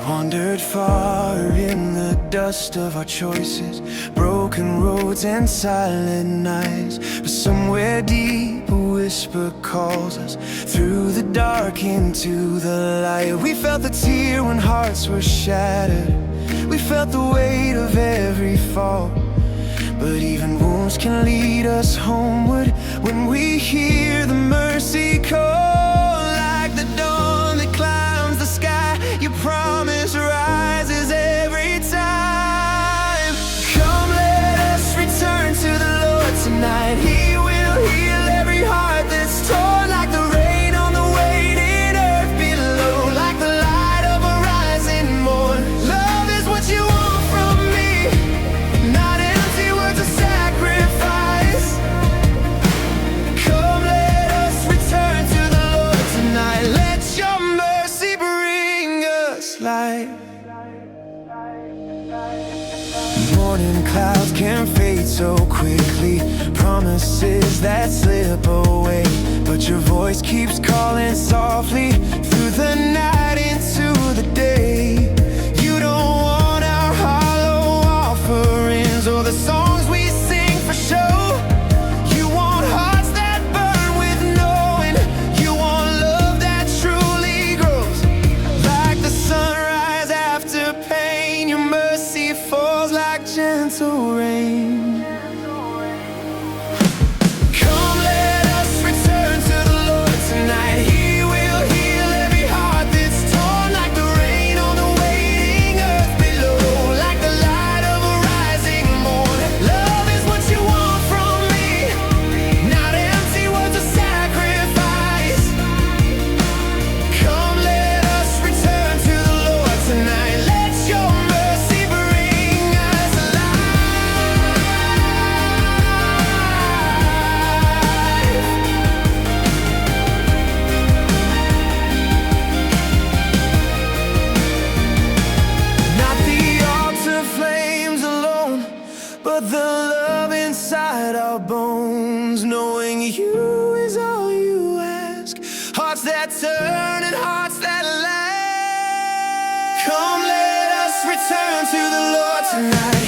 Wandered far in the dust of our choices, broken roads and silent nights. But somewhere deep a whisper calls us through the dark into the light. We felt the tear when hearts were shattered. We felt the weight of every fall. But even wounds can lead us homeward when we hear the mercy call. Like the dawn that climbs the sky, your promise rises every time. Come, let us return to the Lord tonight. He will heal every heart that's torn, like the rain on the waiting earth below, like the light of a rising morn. Love is what you want from me, not empty words of sacrifice. Come, let us return to the Lord tonight. Let your mercy bring us light. Morning clouds can fade so quickly, promises that slip away, but your voice keeps calling softly through the night into the day. You don't want our hollow offerings or the songs we sing for show. You want hearts that burn with knowing. You want love that truly grows, like the sunrise after pain. Your mercy falls like gentle rain. Come, let us return to the Lord tonight. He will heal every heart that's torn, like the rain on the waiting earth below, like the light of a rising morn. Love is what you want from me, not empty words of sacrifice. Come, let us return to the Lord tonight. Let your mercy bring us life. Not the altar flames alone, but the love inside our bones. Knowing you is all you ask, hearts that turn and hearts that last. Come, let us return to the Lord tonight.